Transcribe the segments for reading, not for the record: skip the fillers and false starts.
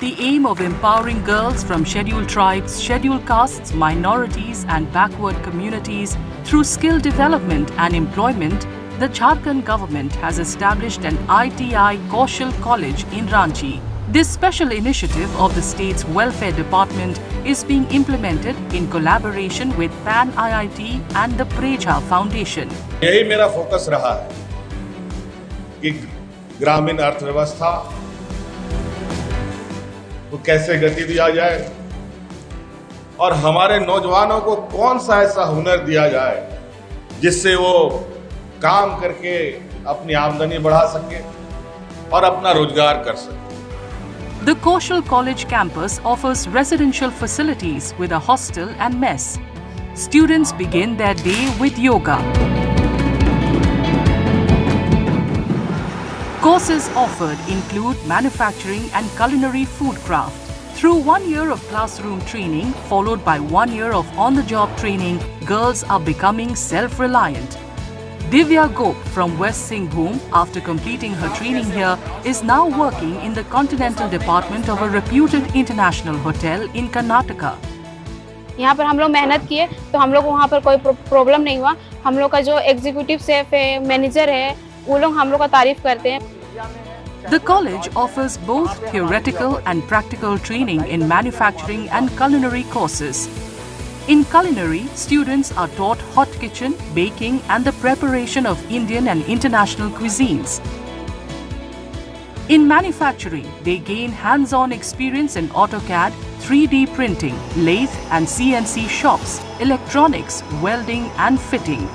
the aim of empowering girls from scheduled tribes, scheduled castes, minorities and backward communities through skill development and employment, the Jharkhand government has established an ITI Kaushal College in Ranchi. This special initiative of the state's welfare department is being implemented in collaboration with Pan IIT and the Preja Foundation. यही मेरा focus रहा है कि ग्रामीण अर्थव्यवस्था को कैसे गति दिया जाए और हमारे नौजवानों को कौन सा ऐसा हुनर दिया जाए जिससे वो काम करके अपनी आमदनी बढ़ा सके और अपना रोजगार कर सके. The Kaushal College campus offers residential facilities with a hostel and mess. Students begin their day with yoga. Courses offered include manufacturing and culinary food craft. Through 1 year of classroom training, followed by 1 year of on-the-job training, girls are becoming self-reliant. Divya Gop from West Singhbhum, after completing her training here, is now working in the continental department of a reputed international hotel in Karnataka. यहाँ पर हम लोग मेहनत किए तो हम लोग वहाँ पर कोई प्रॉब्लम नहीं हुआ. हम लोग का जो एग्जीक्यूटिव शेफ है, मैनेजर है, वो लोग हम लोग का तारीफ करते हैं. The college offers both theoretical and practical training in manufacturing and culinary courses. In culinary, students are taught hot kitchen, baking and the preparation of Indian and international cuisines. In manufacturing, they gain hands-on experience in AutoCAD, 3D printing, lathe and CNC shops, electronics, welding and fitting.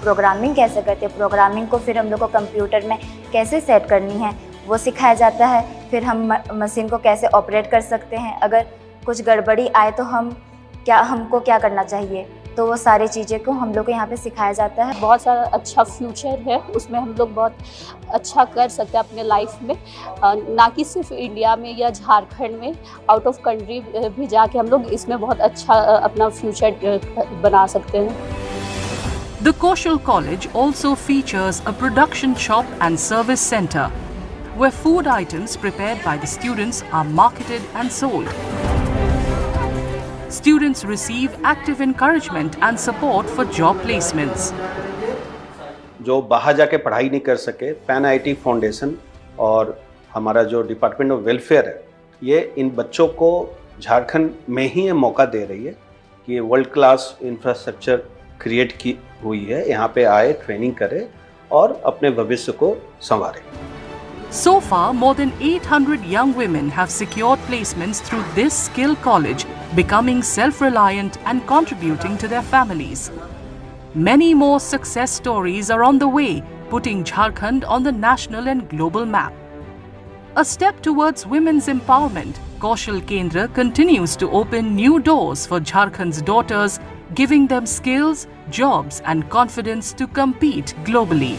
Programming कैसे करते हैं, programming को फिर हम लोग को computer में कैसे सेट करनी है वो सिखाया जाता है. फिर हम मशीन को कैसे ऑपरेट कर सकते हैं, अगर कुछ गड़बड़ी आए तो हमको क्या करना चाहिए, तो वो सारी चीज़ें को हम लोग को यहाँ पे सिखाया जाता है. बहुत सारा अच्छा फ्यूचर है, उसमें हम लोग बहुत अच्छा कर सकते हैं अपने लाइफ में, ना कि सिर्फ इंडिया में या झारखंड में, आउट ऑफ कंट्री भी जाके हम लोग इसमें बहुत अच्छा अपना फ्यूचर बना सकते हैं. The Kaushal College also features a production shop and service center, where food items prepared by the students are marketed and sold. Students receive active encouragement and support for job placements. जो बाहर जाके पढ़ाई नहीं कर सके, pan IT foundation और हमारा जो डिपार्टमेंट ऑफ वेलफेयर है, ये इन बच्चों को झारखंड में ही ये मौका दे रही है कि वर्ल्ड क्लास इंफ्रास्ट्रक्चर क्रिएट की हुई है, यहाँ पे आए, ट्रेनिंग करें और अपने भविष्य को संवारें. So far, more than 800 young women have secured placements through this skill college, becoming self-reliant and contributing to their families. Many more success stories are on the way, putting Jharkhand on the national and global map. A step towards women's empowerment, Kaushal Kendra continues to open new doors for Jharkhand's daughters, giving them skills, jobs and confidence to compete globally.